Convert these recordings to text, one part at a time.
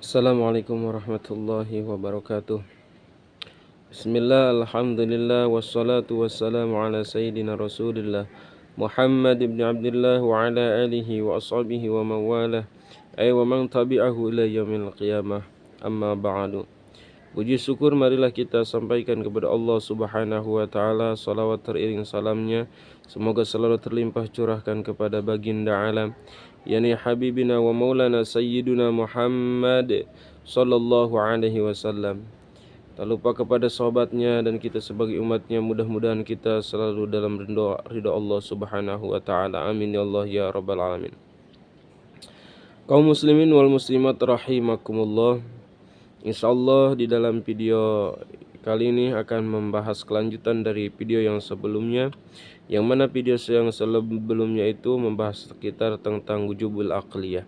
Assalamualaikum warahmatullahi wabarakatuh. Bismillah, alhamdulillah, wassalatu wassalamu ala sayyidina rasulillah Muhammad ibn Abdullah wa ala alihi wa ashabihi wa mawalah wa man tabi'ahu ila yaumil qiyamah. Amma ba'du. Puji syukur marilah kita sampaikan kepada Allah Subhanahu wa taala, salawat teriring salamnya semoga selalu terlimpah curahkan kepada baginda alam, yakni habibina wa maulana sayyiduna Muhammad sallallahu alaihi wasallam. Tak lupa kepada sahabatnya dan kita sebagai umatnya, mudah-mudahan kita selalu dalam ridha Allah Subhanahu wa taala. Amin ya Allah ya rabbal alamin. Kaum muslimin wal muslimat rahimakumullah. Insyaallah di dalam video kali ini akan membahas kelanjutan dari video yang sebelumnya, yang mana video yang sebelumnya itu membahas sekitar tentang wujubul aqliyah.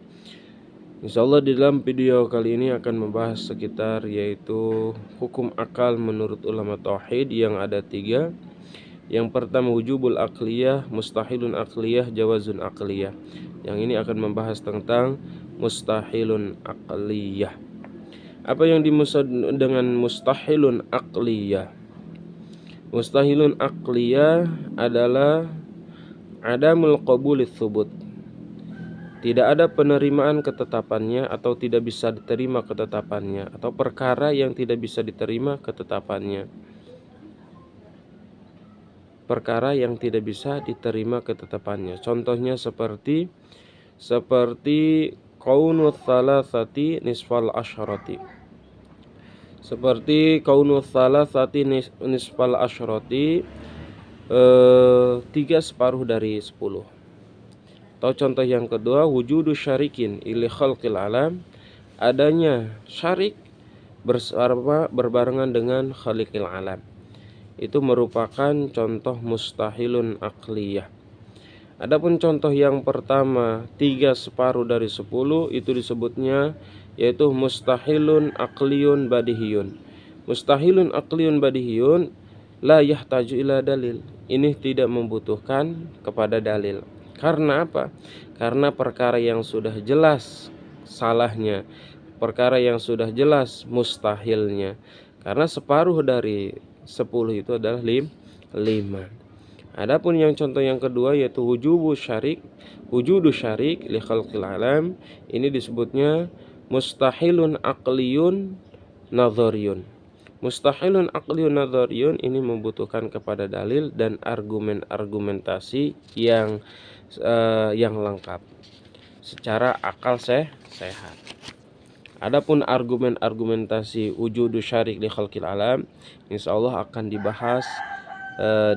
Insyaallah di dalam video kali ini akan membahas sekitar yaitu hukum akal menurut ulama tauhid yang ada 3. Yang pertama wujubul aqliyah, mustahilun aqliyah, jawazun aqliyah. Yang ini akan membahas tentang mustahilun aqliyah. Apa yang dimaksud dengan mustahilun aqliyah? Mustahilun aqliyah adalah adamul qabulits tsubut. Tidak ada penerimaan ketetapannya atau tidak bisa diterima ketetapannya, atau perkara yang tidak bisa diterima ketetapannya. Perkara yang tidak bisa diterima ketetapannya. Contohnya seperti kaunus salasati nisfal asyrati. Seperti kaunus salasati nisfal asyrati, 3 separuh dari 10. Atau contoh yang kedua, wujudu syarikin ili khalqil alam, adanya syarik berbarengan dengan khaliqil alam. Itu merupakan contoh mustahilun aqliyah. Adapun contoh yang pertama 3 separuh dari 10 itu disebutnya yaitu mustahilun aqliyun badihiyun. Mustahilun aqliyun badihiyun la yahtaju ila dalil. Ini tidak membutuhkan kepada dalil. Karena apa? Karena perkara yang sudah jelas salahnya, perkara yang sudah jelas mustahilnya. Karena separuh dari 10 itu adalah 5. Adapun yang contoh yang kedua yaitu wujudu syarik li khalqil alam, ini disebutnya mustahilun aqliyun nadhariyun. Mustahilun aqliyun nadhariyun ini membutuhkan kepada dalil dan argumentasi yang lengkap secara akal sehat. Adapun argumentasi wujudu syarik li khalqil alam insyaallah akan dibahas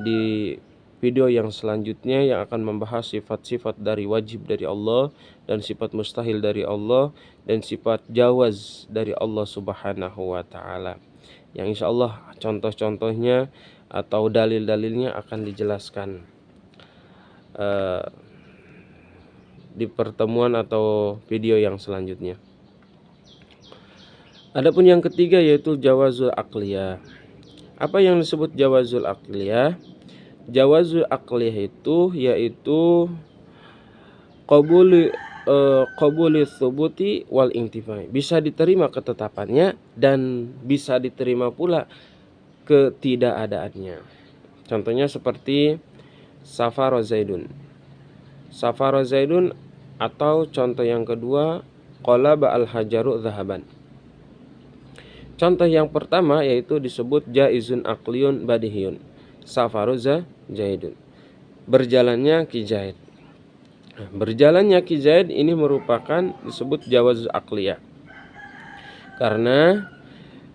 di video yang selanjutnya, yang akan membahas sifat-sifat dari wajib dari Allah dan sifat mustahil dari Allah dan sifat jawaz dari Allah Subhanahu wa taala. Yang insyaallah contoh-contohnya atau dalil-dalilnya akan dijelaskan di pertemuan atau video yang selanjutnya. Adapun yang ketiga yaitu jawazul aqliyah. Apa yang disebut jawazul aqliyah? Jawazul aqliyah itu yaitu qabuli thubuti wal intifai. Bisa diterima ketetapannya dan bisa diterima pula ketidakadaannya. Contohnya seperti safara zaidun. Safara zaidun, atau contoh yang kedua qalaba al hajaru dhahaban. Contoh yang pertama yaitu disebut jaizun aqliyun badihiyun. Safaruza Zaidun, berjalannya Ki Zaid. Berjalannya Ki Zaid ini merupakan disebut jawaz aqliyah. Karena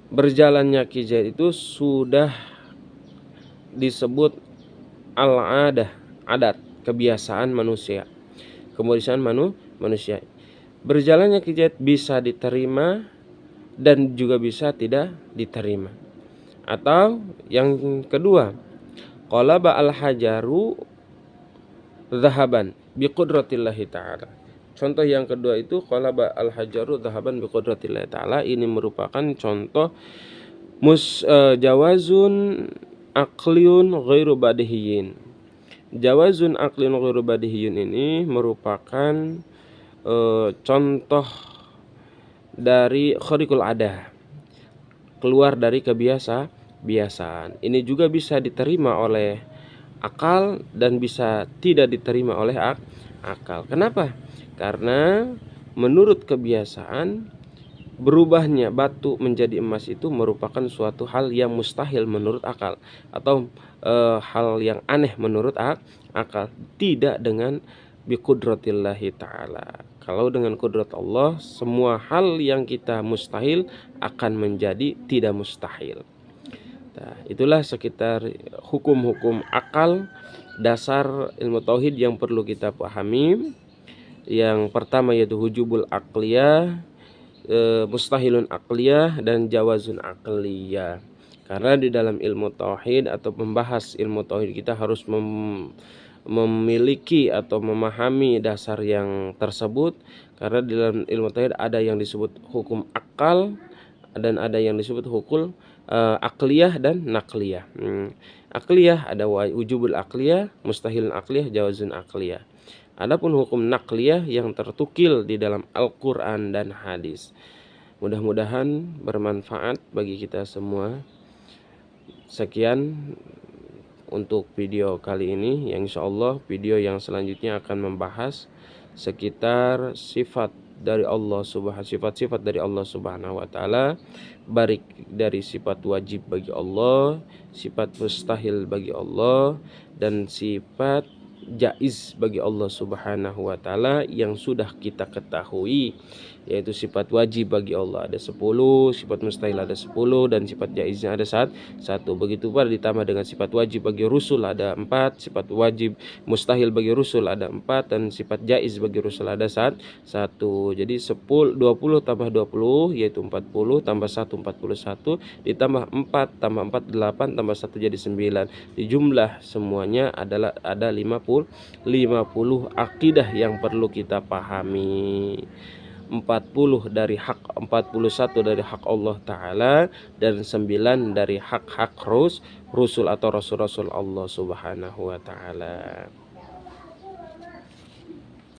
berjalannya Ki Zaid itu sudah disebut al-adah, adat, kebiasaan manusia. Kebiasaan manusia. Berjalannya Ki Zaid bisa diterima dan juga bisa tidak diterima. Atau yang kedua, qalaba al-hajaru dhahaban biqudratillahi ta'ala. Contoh yang kedua itu qalaba al-hajaru dhahaban biqudratillahi ta'ala. Ini merupakan contoh jawazun aqliyun ghairu badihiyin. Jawazun aqliyun ghairu badihiyin ini merupakan contoh dari khariqul adah, keluar dari kebiasaan. Ini juga bisa diterima oleh akal dan bisa tidak diterima oleh akal. Kenapa? Karena menurut kebiasaan, berubahnya batu menjadi emas itu merupakan suatu hal yang mustahil menurut akal, atau hal yang aneh menurut akal. Tidak dengan biqudratillahi ta'ala. Kalau dengan kudrat Allah, semua hal yang kita mustahil akan menjadi tidak mustahil. Nah, itulah sekitar hukum-hukum akal, dasar ilmu tauhid yang perlu kita pahami. Yang pertama yaitu hujubul aqliyah, mustahilun aqliyah, dan jawazun aqliyah. Karena di dalam ilmu tauhid atau membahas ilmu tauhid, kita harus memiliki atau memahami dasar yang tersebut. Karena di dalam ilmu tauhid ada yang disebut hukum akal dan ada yang disebut hukum akliyah dan nakliyah. Akliyah ada wujubul akliyah, mustahilun akliyah, jawazun akliyah. Adapun hukum nakliyah yang tertukil di dalam Al-Quran dan hadis. Mudah-mudahan bermanfaat bagi kita semua. Sekian untuk video kali ini, yang insya Allah video yang selanjutnya akan membahas sekitar sifat dari Allah sifat-sifat dari Allah Subhanahu wa taala, baik dari sifat wajib bagi Allah, sifat mustahil bagi Allah, dan sifat jaiz bagi Allah Subhanahu wa taala yang sudah kita ketahui, yaitu sifat wajib bagi Allah ada 10, sifat mustahil ada 10, dan sifat jaiznya ada 1. Begitu pula ditambah dengan sifat wajib bagi Rasul ada 4, sifat wajib mustahil bagi Rasul ada 4, dan sifat jaiz bagi Rasul ada 1. Jadi 20 tambah 20 yaitu 40, tambah 1 41, ditambah 4 tambah 4 8, tambah 1 jadi 9. Di jumlah semuanya adalah ada 50 akidah yang perlu kita pahami. 40 dari hak, 41 dari hak Allah Ta'ala, dan 9 dari hak-hak Rasul atau Rasul-Rasul Allah Subhanahu wa Ta'ala.